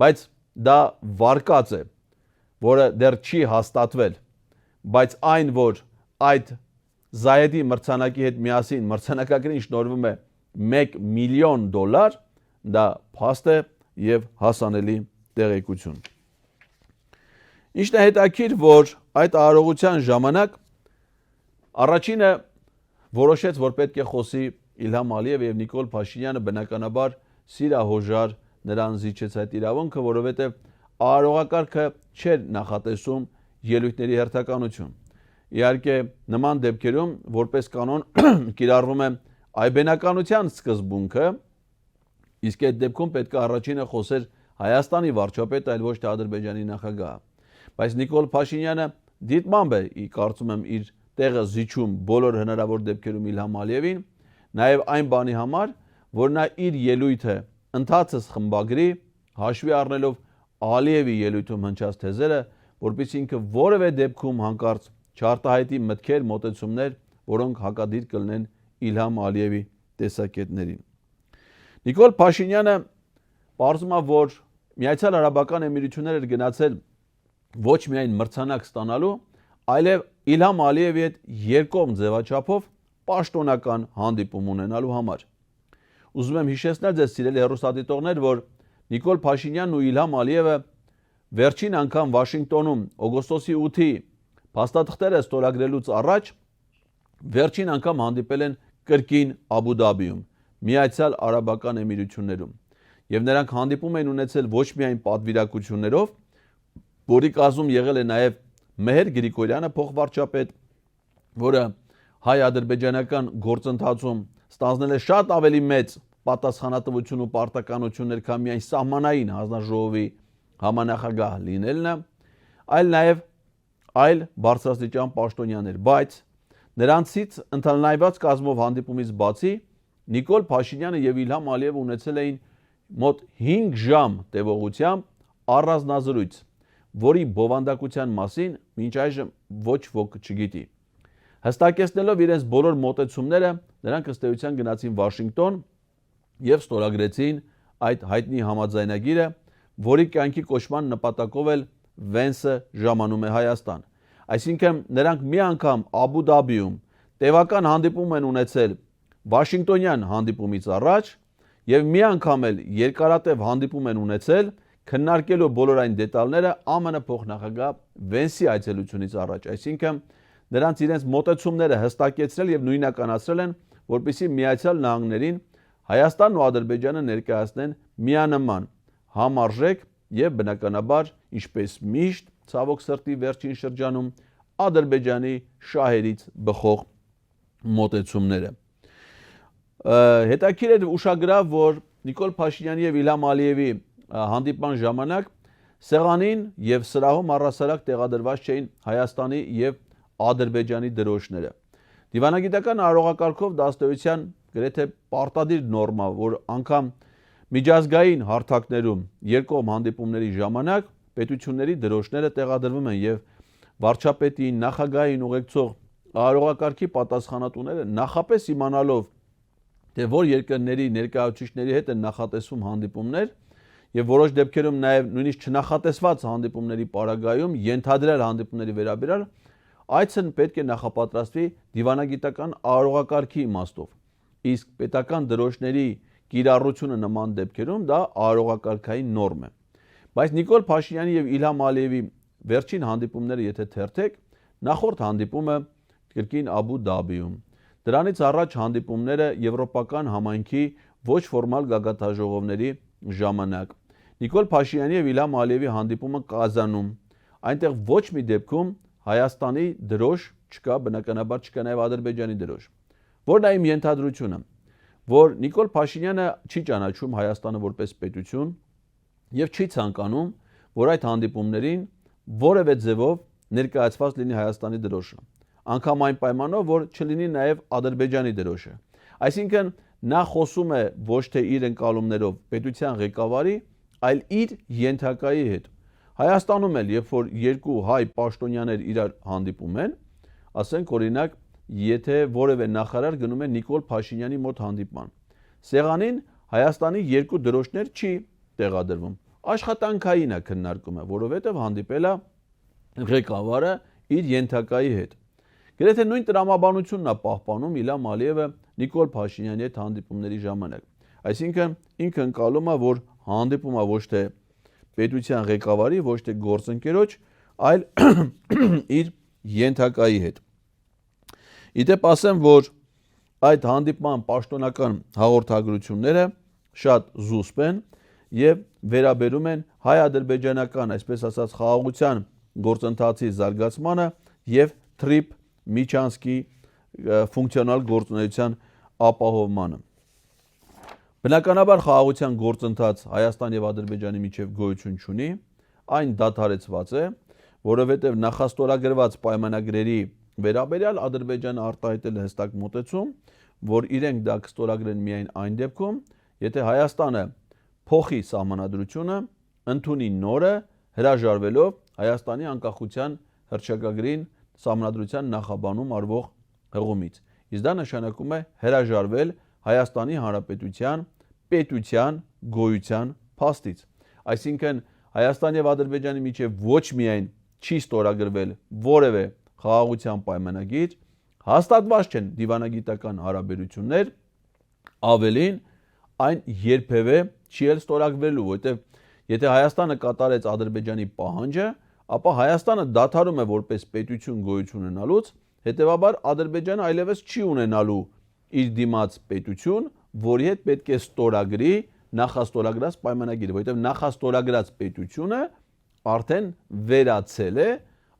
բայց դա վարկած է, որը դեռ չի հաստատվել, բայց այն, որ այդ Զայեդի մրցանակի հետ միասին մրցանակակիրին շնորհվում է $1 միլիոն, դա փաստ է եւ հասանելի տեղեկություն։ Ինչն է հետաքրքիր, որ այդ արարողության ժամանակ առաջինը որոշեց, որ պետք է խոսի Իլհամ Ալիևը եւ Նիկոլ Փաշինյանը բնականաբար սիրահոժար նրան զիջեց այդ իրավունքը, որովհետեւ արարողակարգը չէր նախատեսում ելույթների հերթականություն։ Իհարկե նման դեպքերում որպես կանոն կիրառվում է այբենականության սկզբունքը, իսկ այդ դեպքում պետք է առաջինը խոսեր Հայաստանի վարչապետը, այլ ոչ թե Ադրբեջանի նախագահը։ Բայց Նիկոլ Փաշինյանը դիտմամբ է կարծում եմ իր տեղը զիջում բոլոր հնարավոր դեպքերում Իլհամ Ալիևին, նաև այն բանի համար, որ նա իր ելույթը ընթացս խմբագրի, հաշվի առնելով Ալիևի ելույթում հնչած թեզերը, որպեսզի ինքը որևէ դեպքում հանկարծ չարտահայտի մտքեր, մոտեցումներ, որոնք հակադիր կլինեն Իլհամ Ալիևի տեսակետներին։ Նիկոլ Փաշինյանը պարզում է, որ Միացյալ Արաբական Էմիրություններ էր գնացել ոչ միայն մրցանակ ստանալու, այլև Իլհամ Ալիևի հետ երկկողմ ձևաչափով պաշտոնական հանդիպում ունենալու համար։ Ուզում եմ հիշեցնել ձեզ, սիրելի հեռուստադիտողներ, որ Նիկոլ Փաշինյանն ու Իլհամ Ալիևը վերջին անգամ Վաշինգտոնում օգոստոսի 8-ի փաստաթղթերը ստորագրելուց առաջ վերջին անգամ հանդիպել են կրկին Աբու Դաբիում, Միացյալ Արաբական Էմիրություններում, եւ նրանք հանդիպում են ունեցել ոչ միայն պատվիրակություններով, որի կազմում եղել է նաև Մեհեր Գրիգորյանը փոխվարչապետ, որը հայ-ադրբեջանական գործընթացում ստանձնել է շատ ավելի մեծ պատասխանատվություն ու պարտականություններ, քան միայն սահմանային հանձնաժողովի համանախագահ լինելն է, այլ նաև այլ բարձրաստիճան պաշտոնյաներ, բայց նրանցից ընդհանրայնված կազմով հանդիպումից բացի Նիկոլ Փաշինյանը եւ Իլհամ Ալիևը ունեցել էին մոտ 5 ժամ տևողությամբ առանձնազրույց, որի բովանդակության մասին մինչ այժմ ոչ ոք չգիտի։ Հստակեցնելով իրենց բոլոր մոտեցումները, նրանք ըստ էության գնացին Վաշինգտոն եւ ստորագրեցին այդ հայտնի համաձայնագիրը, որի կյանքի կոչման նպատակով էլ Վենսը ժամանում է Հայաստան։ Այսինքն նրանք մի անգամ Աբու Դաբիում տևական հանդիպում են ունեցել Վաշինգտոնյան հանդիպումից առաջ եւ մի անգամ էլ երկարատև հանդիպում են ունեցել քննարկելու բոլոր այն դետալները ԱՄՆ փոխնախագահ Վենսի այցելությունից առաջ, այսինքն նրանց իրենց մոտեցումները հստակեցրել եւ նույնականացրել են, որպեսզի Միացյալ Նահանգներին Հայաստանն ու Ադրբեջանը ներկայացնեն միանման, համարժեք եւ բնականաբար, ինչպես միշտ, ցավոք սրտի վերջին շրջանում Ադրբեջանի շահերից բխող մոտեցումները։ Հետաքրքիր է ուշագրավ, որ Նիկոլ Փաշինյանի եւ Իլհամ Ալիևի հանդիպման ժամանակ սեղանին եւ սրահում առհասարակ տեղադրված չէին Հայաստանի եւ Ադրբեջանի դրոշները։ Դիվանագիտական արարողակարգով դա ըստեյության գրեթե պարտադիր նորմա, որ անգամ միջազգային հարթակներում երկկողմ հանդիպումների ժամանակ պետությունների դրոշները տեղադրվում են եւ վարչապետին, նախագահային ուղեկցող արարողակարգի պատասխանատուները նախապես իմանալով թե որ երկրների ներկայացուցիչների հետ են նախատեսվում հանդիպումներ եւ որոշ դեպքերում նաեւ նույնիսկ չնախատեսված հանդիպումների պարագայում ենթադրյալ հանդիպումների վերաբերյալ այցն պետք է նախապատրաստվի դիվանագիտական արարողակարգի իմաստով։ Իսկ պետական դրոշների կիրառությունը նման դեպքերում դա արարողակարգային նորմ է։ Բայց Նիկոլ Փաշինյանի եւ Իլհամ Ալիևի վերջին հանդիպումները եթե թերթեք, նախորդ հանդիպումը կրկին Աբու Դաբիում, դրանից առաջ հանդիպումները Եվրոպական համայնքի ոչ ֆորմալ գագաթնաժողովների ժամանակ, Նիկոլ Փաշինյանի եւ Իլհամ Ալիևի հանդիպումը Կազանում, այնտեղ ոչ մի դեպքում Հայաստանի դրոշ չկա, բնականաբար չկա նաեւ Ադրբեջանի դրոշ։ Որն է իմ ենթադրությունը, որ Նիկոլ Փաշինյանը չի ճանաչում Հայաստանը որպես պետություն եւ չի ցանկանում, որ այդ հանդիպումներին որևէ ձևով ներկայացված լինի Հայաստանի դրոշը, անգամ այն պայմանով, որ չլինի նաեւ Ադրբեջանի դրոշը։ Այսինքն նա խոսում է ոչ թե իր ընկալումներով պետության ղեկավարի, այլ իր ենթակայի հետ։ Հայաստանում էլ, երբ որ երկու հայ պաշտոնյաներ իրար հանդիպում են, ասենք օրինակ, եթե որևէ նախարար գնում է Նիկոլ Փաշինյանի մոտ հանդիպման, սեղանին Հայաստանի երկու դրոշներ չի տեղադրվում։ Աշխատանքային է քննարկումը, որովհետև հանդիպել է ղեկավարը իր ենթակայի հետ։ Գրեթե նույն տրամաբանությունն է պահպանում Իլհամ Ալիևը Նիկոլ Փաշինյանի հետ հանդիպումների ժամանակ։ Այսինքն ինքը ընկալում է, որ հանդիպումը ոչ թե պետության ղեկավարի, ոչ թե գործընկերոջ, այլ իր ենթակայի հետ։ Իդեպ ասեմ, որ այդ հանդիպման պաշտոնական հաղորդագրությունները շատ զուսպ են եւ վերաբերում են հայ-ադրբեջանական, այսպես ասած, խաղաղության գործընթացի զարգացմանը եւ թրիփ Միչանսկի ֆունկցիոնալ գործունեության ապահովմանը։ Բնականաբար խաղաղության գործընթաց Հայաստան եւ Ադրբեջանի միջև գոյություն չունի, այն դադարեցված է, որովհետեւ նախաստորագրված պայմանագրերի վերաբերյալ Ադրբեջանը արտահայտել է հստակ մոտեցում, որ իրենք դա կստորագրեն միայն այն դեպքում, եթե Հայաստանը փոխի սահմանադրությունը, ընդունի նորը, հրաժարվելով Հայաստանի անկախության հռչակագրին սահմանադրության նախաբանում արվող հղումից։ Իսկ դա նշանակում է հրաժարվել Հայաստանի Հանրապետության պետության գոյության փաստից։ Այսինքն Հայաստանի եւ Ադրբեջանի միջև ոչ միայն չի ստորագրվել որևէ խաղաղության պայմանագիր, հաստատված չեն դիվանագիտական հարաբերություններ, ավելին այն երբևէ չի էլ ստորագրվելու, որտեղ եթե Հայաստանը կատարեց Ադրբեջանի պահանջը, ապա Հայաստանը դադարում է որպես պետություն գոյություն ունենալուց, հետևաբար Ադրբեջանը այլևս չի ունենալու իր դիմաց պետություն, որի հետ պետք է ստորագրի նախաստորագրած պայմանագիրը, որովհետև նախաստորագրած պետությունը արդեն վերացել է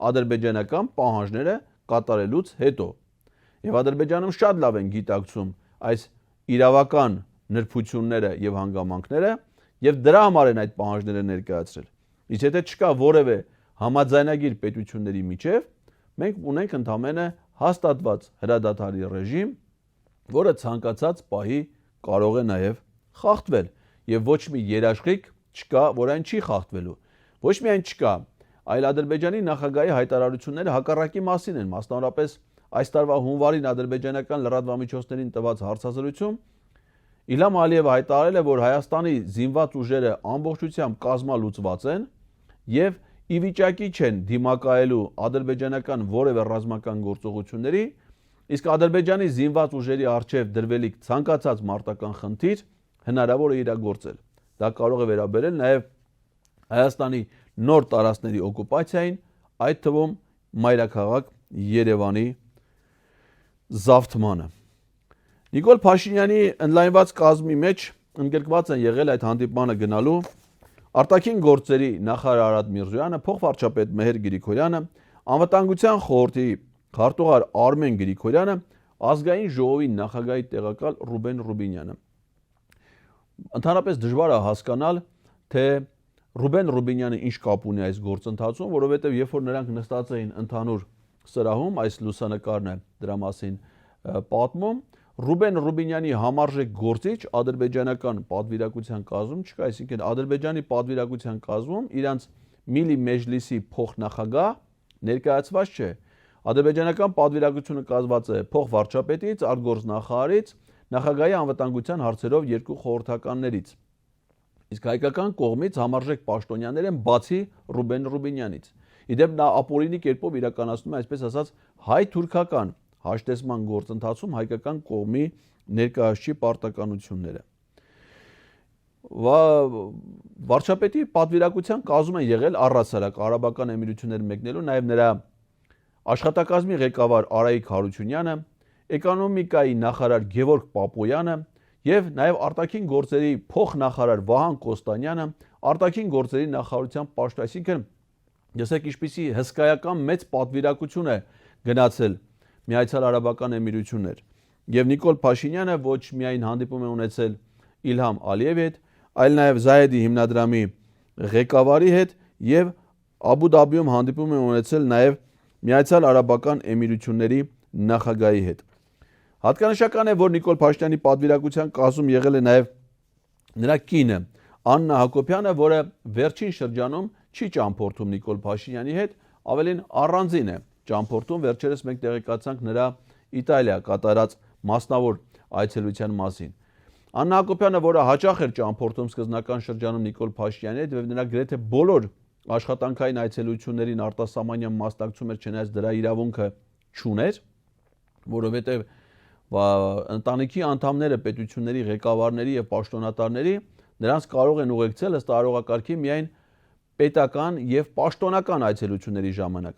ադրբեջանական պահանջները կատարելուց հետո։ Եվ Ադրբեջանում շատ լավ են գիտակցում այս իրավական նրբությունները եւ հանգամանքները եւ դրա համար են այդ պահանջները ներկայացրել։ Իսկ եթե չկա որևէ համաձայնագիր պետությունների միջև, մենք ունենք ընդամենը հաստատված հրադադարի ռեժիմ, որը ցանկացած պահի կարող է նաեւ խախտվել եւ ոչ մի երաշխիք չկա, որ այն չի խախտվելու։ Ոչ միայն չկա, այլ Ադրբեջանի նախագահի հայտարարությունները հակառակի մասին են, մասնավորապես այս տարվա հունվարին ադրբեջանական լրատվամիջոցներին տված հարցազրույցում Իլհամ Ալիևը հայտարարել է, որ Հայաստանի զինված ուժերը ամբողջությամբ կազմալուծված են եւ ի վիճակի չեն դիմակայելու ադրբեջանական որևէ ռազմական գործողությունների, իսկ Ադրբեջանի զինված ուժերի առջև դրվելիք ցանկացած մարտական խնդիր հնարավոր է իրագործել։ Դա կարող է վերաբերել նաեւ Հայաստանի նոր տարածքների օկուպացիային, այդ թվում մայրաքաղաք Երևանի զավթմանը։ Նիկոլ Փաշինյանի ընդլայնված կազմի մեջ ընդգրկված են եղել այդ հանդիպմանը գնալու արտաքին գործերի նախարար Արադ Միրզոյանը, փոխվարչապետ Մեհեր Գրիգորյանը, անվտանգության խորհրդի քարտուղար Արմեն Գրիգորյանը, ազգային ժողովի նախագահի տեղակալ Ռուբեն Ռուբինյանը։ Ընդհանրապես դժվար է հասկանալ, թե Ռուբեն Ռուբինյանը ինչ կապ ունի այս գործընթացում, որովհետև երբ որ նրանք նստած էին ընդհանուր սրահում, այս լուսանկարն է դրա մասին պատմում, Ռուբեն Ռուբինյանի համարժեք գործիչ ադրբեջանական պատվիրակության կազմում չկա, այսինքն Ադրբեջանի պատվիրակության կազմում իրանց Միլի Մեջլիսի փոխնախագահ ներկայացված չէ։ Ադրբեջանական պատվիրակությունը կազմված է փոխվարչապետից, արտգործնախարարից, նախագահի անվտանգության հարցերով երկու խորհրդականներից։ Իսկ հայկական կողմից համարժեք պաշտոնյաներ են բացի Ռուբեն Ռուբինյանից։ Իդեպ նա ապօրինի կերպով իրականացնում է, այսպես ասած, հայ-թուրքական հաշտեցման գործընթացում հայկական կողմի ներկայացուցիչ պարտականությունները։ Վարչապետի պատվիրակության կազմում են եղել առհասարակ Արաբական Էմիրություններ մեկնելու նաև նրա աշխատակազմի ղեկավար Արայիկ Հարությունյանը, էկոնոմիկայի նախարար Գևորգ Պապոյանը եւ նաև արտաքին գործերի փոխնախարար Վահան Կոստանյանը, արտաքին գործերի նախարարության պաշտոն, այսինքն եսեք ինչպիսի հսկայական մեծ պատվիրակություն է գնացել Միացյալ Արաբական Էմիրություններ։ Եվ Նիկոլ Փաշինյանը ոչ միայն հանդիպում է ունեցել Իլհամ Ալիևի հետ, այլ նաև Զայեդի հիմնադրամի ղեկավարի հետ եւ Աբու Դաբիում հանդիպում է ունեցել նաև Միացյալ Արաբական Էմիրությունների նախագահի հետ։ Հատկանշական է, որ Նիկոլ Փաշինյանի պատվիրակության կազմում եղել է նաև նրա կինը Աննա Հակոբյանը, որը վերջին շրջանում չի ճամփորդում Նիկոլ Փաշինյանի հետ, ավելին առանձին է ճամփորդում, վերջերս մենք տեղեկացանք նրա Իտալիա կատարած մասնավոր այցելության մասին։ Աննա Հակոբյանը, որը հաճախ էր ճամփորդում սկզբնական շրջանում Նիկոլ Փաշինյանի հետ, եւ նրա գրեթե բոլոր աշխատանքային այցելություններին արտասահմանյան մասնակցում էր, չնայած դրա իրավունքը չուներ, որովհետեւ ընտանիքի անդամները պետությունների ղեկավարների եւ պաշտոնատարների նրանց կարող են ուղեկցել ըստ արարողակարգի միայն պետական եւ պաշտոնական այցելությունների ժամանակ։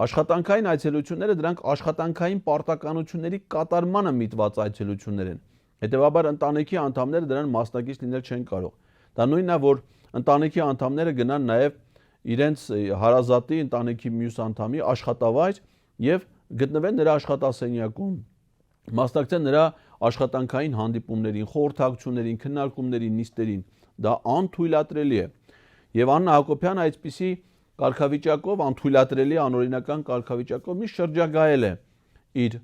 Աշխատանքային այցելությունները դրանք աշխատանքային պարտականությունների կատարմանը միտված այցելություններ են։ Հետևաբար ընտանիքի անդամները դրան մասնակից լինել չեն կարող։ Դա նույնն է, որ ընտանիքի անդամները գնան նաև իրենց հարազատի ընտանիքի մյուս անդամի աշխատավայր եւ գտնվեն նրա աշխատասենյակում, մասնակցեն նրա աշխատանքային հանդիպումներին, խորհրդակցություններին, քննարկումներին, նիստերին։ Դա անթույլատրելի է։ Եվ Աննա Հակոբյանը այսպիսի կարգավիճակով, անթույլատրելի անօրինական կարգավիճակով մի շրջագայել է իր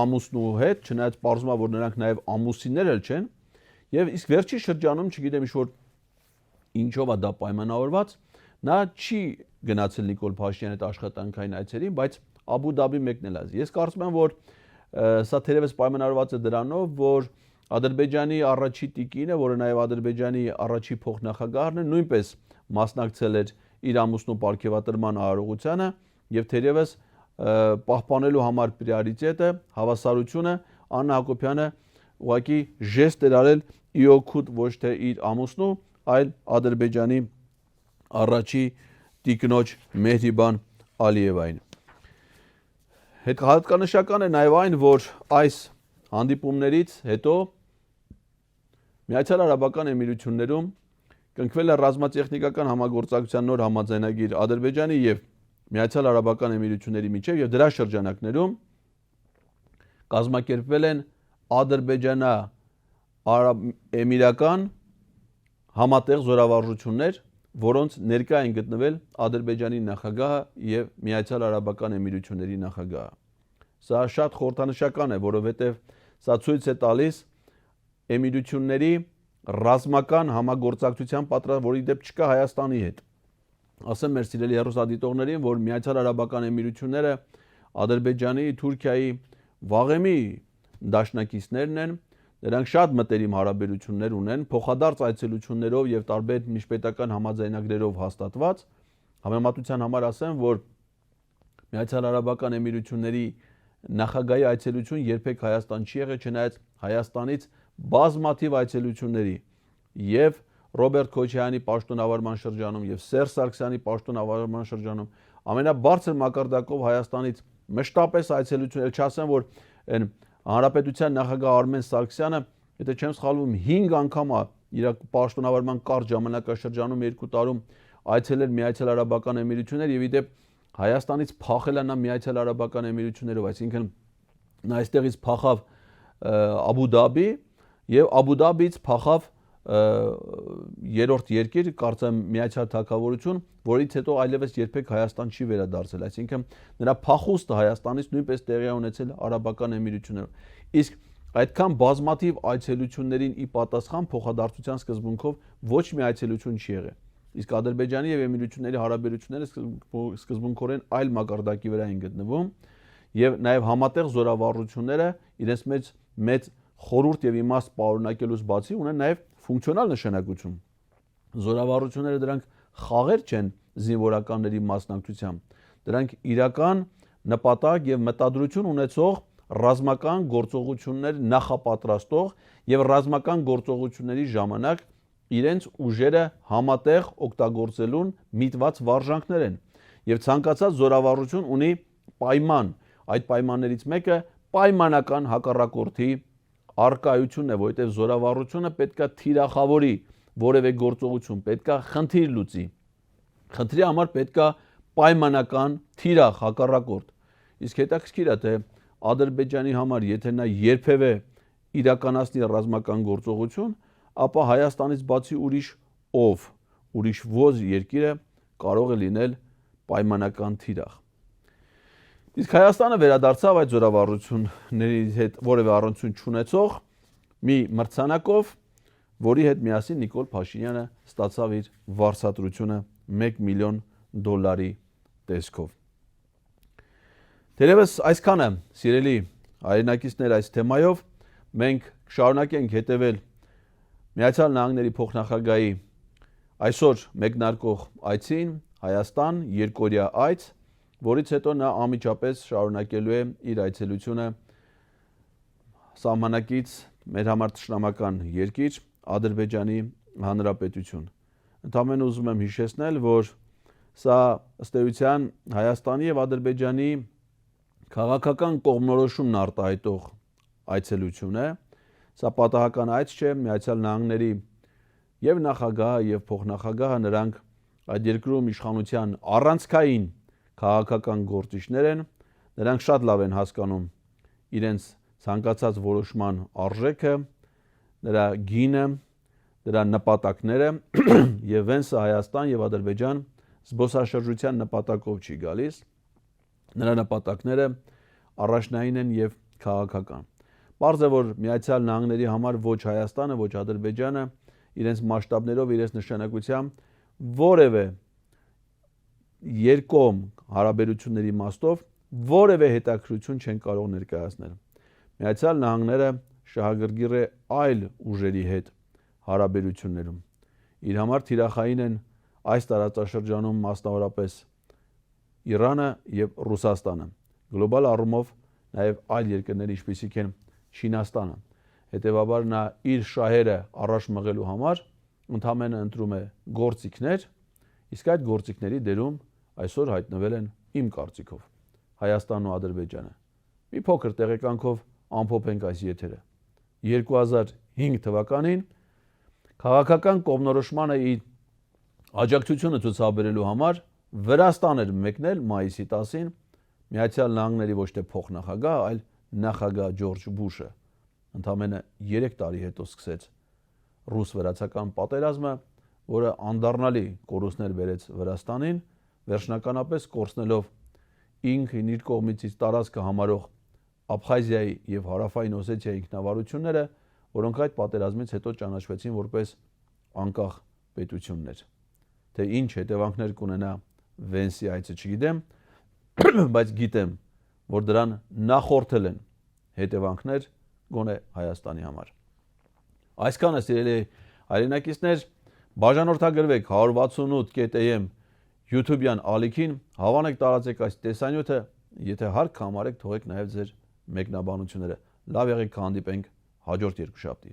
ամուսնու հետ, չնայած պարզվում է, որ նրանք նաև ամուսիններ էլ չեն, եւ իսկ վերջի շրջանում, չգիտեմ ինչ-որ ինչով է դա պայմանավորված, նա չի գնացել Նիկոլ Փաշինյանի հետ աշխատանքային այցերին, բայց Աբու Դաբի մեկնել է։ Ես կարծում եմ, որ սա թերևս պայմանավորված է դրանով, որ Ադրբեջանի առաջի տիկինը, որը նաև Ադրբեջանի առաջի փոխնախագահն է, նույնպես մասնակցել էր իր ամուսնու պարգևատրման արարողությանը եւ թերևս պահպանելու համար պրիորիտետը, հավասարությունը Աննա Հակոբյանը ուղղակի ժեստ էր արել իօքուտ ոչ թե իր ամուսնու, այլ Ադրբեջանի առաջի տիկնոջ Մեհրիբան Ալիևային։ Հատկանշական է նաև այն, որ այս հանդիպումներից հետո Միացյալ Արաբական Էմիրություններում կնքվել է ռազմատեխնիկական համագործակցության նոր համաձայնագիր Ադրբեջանի եւ Միացյալ Արաբական Էմիրությունների միջև եւ դրա շրջանակներում կազմակերպվել են ադրբեջանա-էմիրական համատեղ զորավարժություններ, որոնց ներկա են գտնվել Ադրբեջանի նախագահը եւ Միացյալ Արաբական Էմիրությունների նախագահը։ Սա շատ խորհրդանշական է, որովհետեւ սա ցույց է տալիս էմիրությունների ռազմական համագործակցության պատրաստ, որի դեպք չկա Հայաստանի հետ։ Ասեմ մեր սիրելի հեռուստադիտողներին, որ Միացյալ Արաբական Էմիրությունները Ադրբեջանի, Թուրքիայի վաղեմի դաշնակիցներն են, նրանք շատ մտերիմ հարաբերություններ ունեն, փոխադարձ այցելություններով եւ տարբեր միջպետական համաձայնագրերով հաստատված։ Համեմատության համար ասեմ, որ Միացյալ Արաբական Էմիրությունների նախագահի այցելություն երբեք Հայաստան չի եղել, չնայած Հայաստանից բազմաթիվ այցելությունների եւ Ռոբերտ Քոչարյանի պաշտոնավարման շրջանում եւ Սերժ Սարգսյանի պաշտոնավարման շրջանում ամենաբարձր մակարդակով Հայաստանից մշտապես այցելություններ, չասեմ, որ այն Հանրապետության նախագահ Արմեն Սարգսյանը, եթե չեմ սխալվում, 5 անգամ է իր պաշտոնավարման կարճ ժամանակաշրջանում 2 տարում այցելել Միացյալ Արաբական Էմիրություններ եւ իդեպ Հայաստանից փախել է նա Միացյալ Արաբական Էմիրություններով, այսինքն նա այստեղից փախավ Աբու Դաբի եւ Աբու Դաբից փախավ երրորդ երկիր, կարծեմ Միացյալ Թագավորություն, որից հետո այլևս երբեք Հայաստան չի վերադարձել, այսինքն նրա փախուստը Հայաստանից նույնպես տեղի է ունեցել Արաբական Էմիրություններում։ Իսկ այդքան բազմաթիվ այցելություններին ի պատասխան փոխադարձության սկզբունքով ոչ մի այցելություն չի եղել։ Իսկ Ադրբեջանի եւ Էմիրությունների հարաբերությունները սկզբունքորեն այլ մակարդակի վրա են գտնվում եւ նաեւ համատեղ զորավարժությունները իրենց մեծ խորհուրդ եւ իմաստ պարունակելուց բացի ունեն նաեւ ֆունկցիոնալ նշանակություն։ Զորավարությունները դրանք խաղեր չեն զինվորականների մասնակցությամբ, դրանք իրական նպատակ եւ մտադրություն ունեցող ռազմական գործողություններ նախապատրաստող եւ ռազմական գործողությունների ժամանակ իրենց ուժերը համատեղ օգտագործելուն միտված վարժանքներ են եւ ցանկացած զորավարություն ունի պայման, այդ պայմաններից մեկը պայմանական հակառակորդի արկայությունն է, որովհետեւ զորավարությունը պետքա թիրախավորի որևէ գործողություն, պետքա խնդիր լուծի, խնդրի համար պետքա պայմանական թիրախ հակառակորդ։ Իսկ հետաքրքիր է թե Ադրբեջանի համար, եթե նա երբևէ իրականացնի ռազմական գործողություն, ապա Հայաստանից բացի ուրիշ ո՞զ երկիրը կարող է լինել պայմանական թիրախ։ Իսկ Հայաստանը վերադարձավ այդ զորավարությունների հետ որևէ առնչություն չունեցող մի մրցանակով, որի հետ միասին Նիկոլ Փաշինյանը ստացավ իր վարձատրությունը $1 միլիոն տեսքով։ Դերևս այսքանը, սիրելի հայրենակիցներ, այս թեմայով մենք շարունակենք հետևել Միացյալ Նահանգների փոխնախագահի այսօր մեկնարկող այցին Հայաստան, երկօրյա այց, որից հետո նա անմիջապես շարունակելու է իր այցելությունը սահմանակից մեր համար թշնամական երկիր Ադրբեջանի Հանրապետություն։ Ընդամենը ուզում եմ հիշեցնել, որ սա ըստ էության Հայաստանի եւ Ադրբեջանի քաղաքական կողմնորոշումն արտահայտող այցելություն է։ Սա պատահական այց չէ, Միացյալ Նահանգների եւ նախագահը եւ փոխնախագահը նրանք այդ երկրում իշխանության առանցքային քաղաքական գործիչներ են, նրանք շատ լավ են հասկանում իրենց ցանկացած որոշման արժեքը, նրա գինը, դրա նպատակները եւ վենսը Հայաստան եւ Ադրբեջան զբոսաշրջության նպատակով չի գալիս, նրա նպատակները առաջնային են եւ քաղաքական։ Պարզ է, որ Միացյալ Նահանգների համար ոչ Հայաստանը, ոչ Ադրբեջանը իրենց մասշտաբներով, իրենց նշանակությամբ որևէ երկկողմ հարաբերությունների իմաստով որևէ հետաքրքրություն չեն կարող ներկայացնել։ Միացյալ Նահանգները շահագրգիռ է այլ ուժերի հետ հարաբերություններում։ Իր համար թիրախային են այս տարածաշրջանում մասնավորապես Իրանը եւ Ռուսաստանը, գլոբալ առումով նաեւ այլ երկրներ, ինչպիսիք են Չինաստանը։ Հետևաբար նա իր շահերը առաջ մղելու համար ընդհանրապես ընտրում է գործիքներ, իսկ այդ գործիքների դերում այսօր հայտնվել են իմ կարծիքով Հայաստանն ու Ադրբեջանը։ Մի փոքր տեղեկանքով ամփոփենք այս եթերը։ 2005 թվականին քաղաքական կողմնորոշմանը իր աջակցությունը ցուցաբերելու համար Վրաստան էր մեկնել մայիսի 10-ին Միացյալ Նահանգների ոչ թե փոխնախագահ, այլ նախագահ Ջորջ Բուշը։ Ընդամենը 3 տարի հետո սկսեց ռուս-վրացական պատերազմը, որը անդառնալի կորուստներ բերեց Վրաստանին, վերջնականապես կորցնելով ինքն իր կողմից տարածքը համարող Աբխազիայի եւ Հարավային Օսեթիայի ինքնավարությունները, որոնք այդ պատերազմից հետո ճանաչվեցին որպես անկախ պետություններ։ Թե ինչ հետևանքներ կունենա Վենսի այցը չգիտեմ, բայց գիտեմ, որ դրան նախորդել են հետևանքներ գոնե Հայաստանի համար։ Այսքանը, սիրելի հայրենակիցներ, բաժանորդագրվեք 168.am YouTube-յան ալիքին, հավանեք տարածեք այս տեսանյութը, եթե հարկ համարեք, թողեք նաև ձեր մեկնաբանությունները։ Լավ եղեք, կհանդիպենք հաջորդ երկուշաբթի։